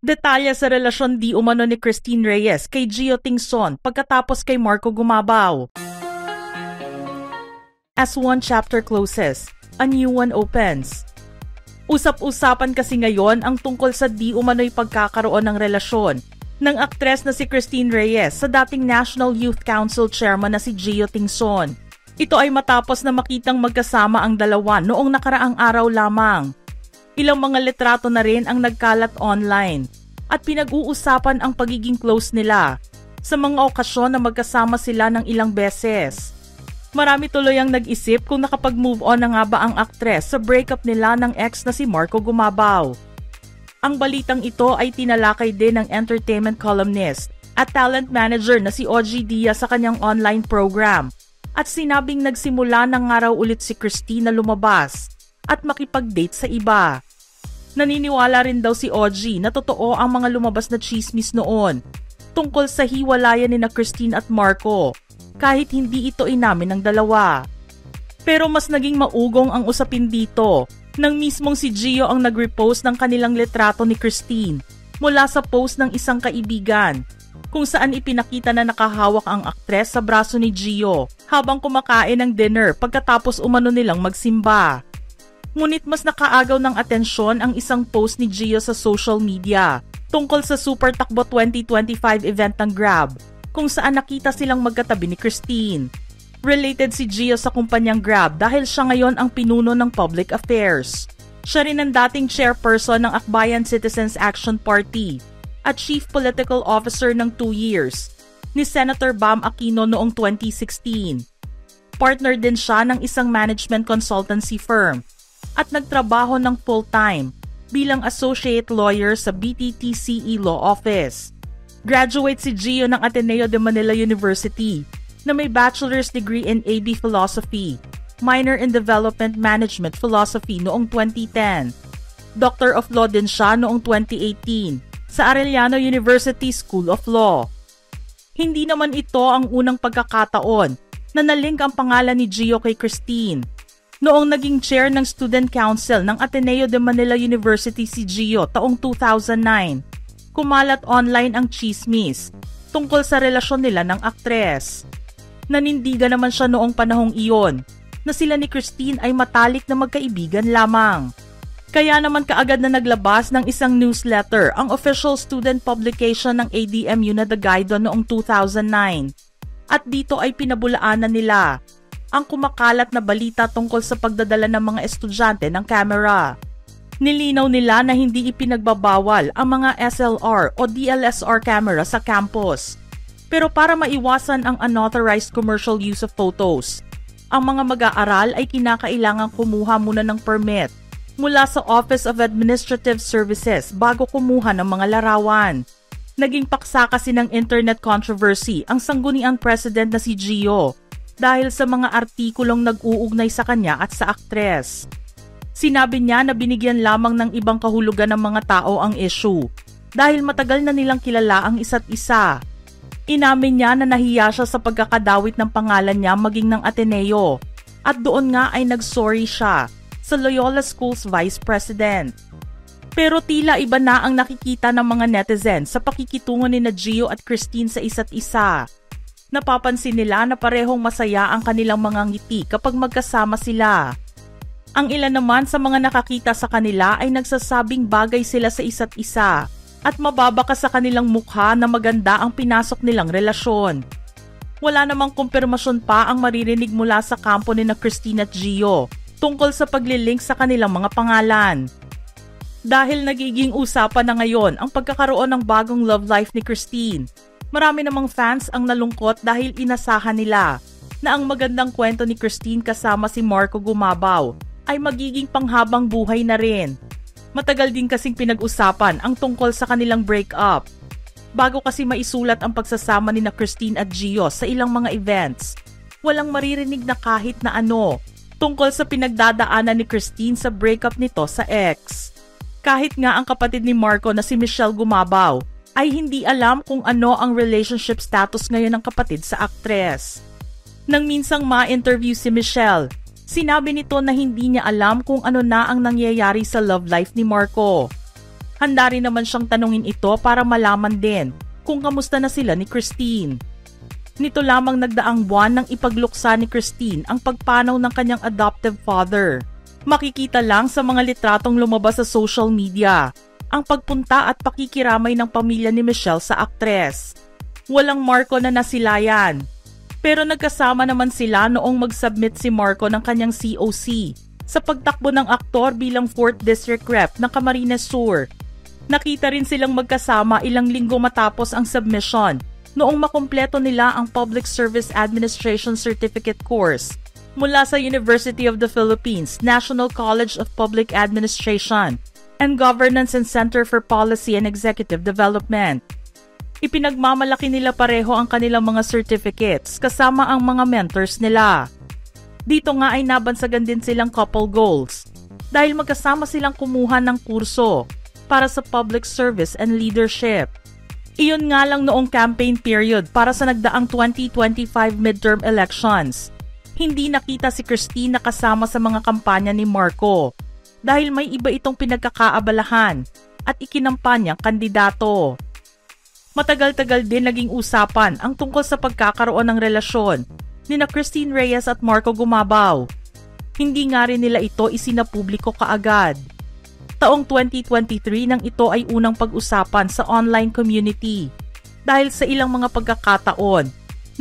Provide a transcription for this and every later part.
Detalye sa relasyon di umano ni Christine Reyes kay Gio Tingson pagkatapos kay Marco Gumabaw. As one chapter closes, a new one opens. Usap-usapan kasi ngayon ang tungkol sa di umano'y pagkakaroon ng relasyon ng aktres na si Christine Reyes sa dating National Youth Council Chairman na si Gio Tingson. Ito ay matapos na makitang magkasama ang dalawa noong nakaraang araw lamang. Ilang mga litrato na rin ang nagkalat online at pinag-uusapan ang pagiging close nila sa mga okasyon na magkasama sila ng ilang beses. Marami tuloy ang nag-isip kung nakapag-move on na nga ba ang aktres sa breakup nila ng ex na si Marco Gumabaw. Ang balitang ito ay tinalakay din ng entertainment columnist at talent manager na si OG Diaz sa kanyang online program at sinabing nagsimula na nga raw ulit si Christine na lumabas at makipag-date sa iba. Naniniwala rin daw si OG na totoo ang mga lumabas na chismis noon tungkol sa hiwalayan ni na Christine at Marco kahit hindi ito inamin ng dalawa. Pero mas naging maugong ang usapin dito nang mismong si Gio ang nag-repost ng kanilang litrato ni Christine mula sa post ng isang kaibigan kung saan ipinakita na nakahawak ang aktres sa braso ni Gio habang kumakain ng dinner pagkatapos umano nilang magsimba. Ngunit mas nakaagaw ng atensyon ang isang post ni Gio sa social media tungkol sa Super Takbo 2025 event ng Grab kung saan nakita silang magkatabi ni Christine. Related si Gio sa kumpanyang Grab dahil siya ngayon ang pinuno ng public affairs. Siya rin ang dating chairperson ng Akbayan Citizens Action Party at chief political officer ng 2 years ni Senator Bam Aquino noong 2016. Partner din siya ng isang management consultancy firm at nagtrabaho ng full-time bilang associate lawyer sa BTTCE Law Office. Graduate si Gio ng Ateneo de Manila University na may bachelor's degree in AB Philosophy, minor in Development Management Philosophy noong 2010. Doctor of Law din siya noong 2018 sa Arellano University School of Law. Hindi naman ito ang unang pagkakataon na nalink ang pangalan ni Gio kay Christine. Noong naging chair ng Student Council ng Ateneo de Manila University si Gio taong 2009, kumalat online ang chismis tungkol sa relasyon nila ng aktres. Nanindigan naman siya noong panahong iyon na sila ni Christine ay matalik na magkaibigan lamang. Kaya naman kaagad na naglabas ng isang newsletter ang official student publication ng ADMU na The Guide noong 2009. At dito ay pinabulaanan nila ang kumakalat na balita tungkol sa pagdadala ng mga estudyante ng camera. Nilinaw nila na hindi ipinagbabawal ang mga SLR o DLSR camera sa campus. Pero para maiwasan ang unauthorized commercial use of photos, ang mga mag-aaral ay kinakailangang kumuha muna ng permit mula sa Office of Administrative Services bago kumuha ng mga larawan. Naging paksa kasi ng internet controversy ang sangguniang president na si Gio dahil sa mga artikulong nag-uugnay sa kanya at sa aktres. Sinabi niya na binigyan lamang ng ibang kahulugan ng mga tao ang issue dahil matagal na nilang kilala ang isa't isa. Inamin niya na nahiya siya sa pagkakadawit ng pangalan niya maging ng Ateneo at doon nga ay nag-sorry siya sa Loyola School's Vice President. Pero tila iba na ang nakikita ng mga netizens sa pakikitungo ni na Gio at Christine sa isa't isa. Napapansin nila na parehong masaya ang kanilang mga ngiti kapag magkasama sila. Ang ilan naman sa mga nakakita sa kanila ay nagsasabing bagay sila sa isa't isa at mababaka sa kanilang mukha na maganda ang pinasok nilang relasyon. Wala namang kumpirmasyon pa ang maririnig mula sa kampo ni na Christine at Gio tungkol sa paglilink sa kanilang mga pangalan. Dahil nagiging usapan na ngayon ang pagkakaroon ng bagong love life ni Christine, marami namang fans ang nalungkot dahil inasahan nila na ang magandang kwento ni Christine kasama si Marco Gumabaw ay magiging panghabang buhay na rin. Matagal din kasing pinag-usapan ang tungkol sa kanilang breakup. Bago kasi maisulat ang pagsasama ni na Christine at Gio sa ilang mga events, walang maririnig na kahit na ano tungkol sa pinagdadaanan ni Christine sa breakup nito sa ex. Kahit nga ang kapatid ni Marco na si Michelle Gumabaw ay hindi alam kung ano ang relationship status ngayon ng kapatid sa aktres. Nang minsang ma-interview si Michelle, sinabi nito na hindi niya alam kung ano na ang nangyayari sa love life ni Marco. Handa rin naman siyang tanungin ito para malaman din kung kamusta na sila ni Christine. Nito lamang nagdaang buwan nang ipagluksa ni Christine ang pagpanaw ng kanyang adoptive father. Makikita lang sa mga litratong lumabas sa social media ang pagpunta at pakikiramay ng pamilya ni Michelle sa aktres. Walang Marco na nasilayan. Pero nagkasama naman sila noong mag-submit si Marco ng kanyang COC sa pagtakbo ng aktor bilang 4th District Rep ng Camarines Sur. Nakita rin silang magkasama ilang linggo matapos ang submission noong makumpleto nila ang Public Service Administration Certificate course mula sa University of the Philippines, National College of Public Administration, and Governance and Center for Policy and Executive Development. Ipinagmamalaki nila pareho ang kanilang mga certificates kasama ang mga mentors nila. Dito nga ay nabansagan din silang couple goals dahil magkasama silang kumuha ng kurso para sa public service and leadership. Iyon nga lang noong campaign period para sa nagdaang 2025 midterm elections. Hindi nakita si Christine na kasama sa mga kampanya ni Marco dahil may iba itong pinagkakaabalahan at ikinampanyang kandidato. Matagal-tagal din naging usapan ang tungkol sa pagkakaroon ng relasyon nina Christine Reyes at Marco Gumabaw. Hindi nga rin nila ito isinapubliko kaagad. Taong 2023 nang ito ay unang pag-usapan sa online community dahil sa ilang mga pagkakataon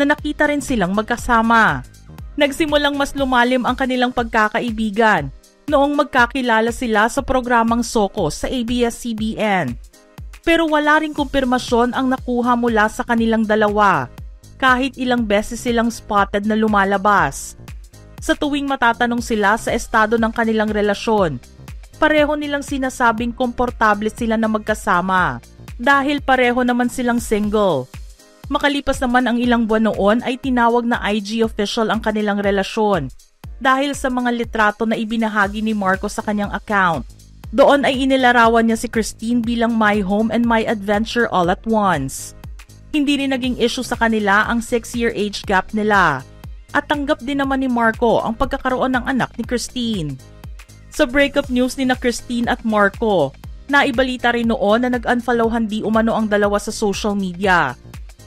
na nakita rin silang magkasama. Nagsimulang mas lumalim ang kanilang pagkakaibigan noong magkakilala sila sa programang Soko sa ABS-CBN. Pero wala ring kumpirmasyon ang nakuha mula sa kanilang dalawa kahit ilang beses silang spotted na lumalabas. Sa tuwing matatanong sila sa estado ng kanilang relasyon, pareho nilang sinasabing komportable sila na magkasama dahil pareho naman silang single. Makalipas naman ang ilang buwan noon ay tinawag na IG official ang kanilang relasyon dahil sa mga litrato na ibinahagi ni Marco sa kanyang account. Doon ay inilarawan niya si Christine bilang my home and my adventure all at once. Hindi rin naging issue sa kanila ang 6-year age gap nila at tanggap din naman ni Marco ang pagkakaroon ng anak ni Christine. Sa breakup news ni na Christine at Marco, naibalita rin noon na nag-unfollowhan di umano ang dalawa sa social media.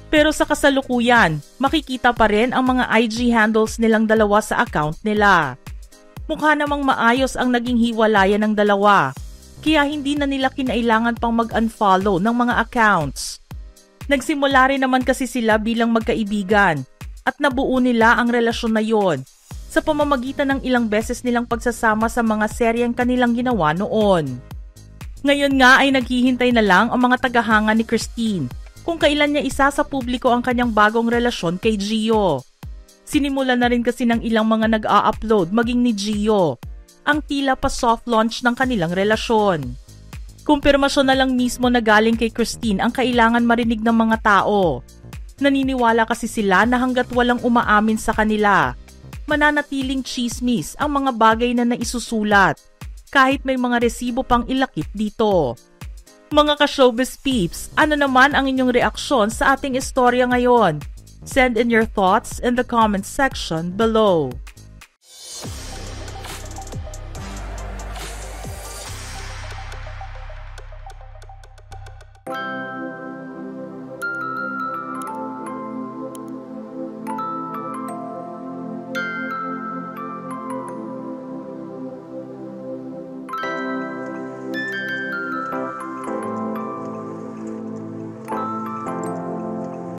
Pero sa kasalukuyan, makikita pa rin ang mga IG handles nilang dalawa sa account nila. Mukha namang maayos ang naging hiwalayan ng dalawa, kaya hindi na nila kinailangan pang mag-unfollow ng mga accounts. Nagsimula rin naman kasi sila bilang magkaibigan at nabuo nila ang relasyon na yon sa pamamagitan ng ilang beses nilang pagsasama sa mga seryeng kanilang ginawa noon. Ngayon nga ay naghihintay na lang ang mga tagahanga ni Christine kung kailan niya isa sa publiko ang kanyang bagong relasyon kay Gio. Sinimulan na rin kasi ng ilang mga nag-a-upload maging ni Gio ang tila pa soft launch ng kanilang relasyon. Kumpirmasyon na lang mismo na galing kay Christine ang kailangan marinig ng mga tao. Naniniwala kasi sila na hanggat walang umaamin sa kanila, mananatiling chismis ang mga bagay na naisusulat kahit may mga resibo pang ilakip dito. Mga ka-showbiz peeps, ano naman ang inyong reaksyon sa ating istorya ngayon? Send in your thoughts in the comments section below.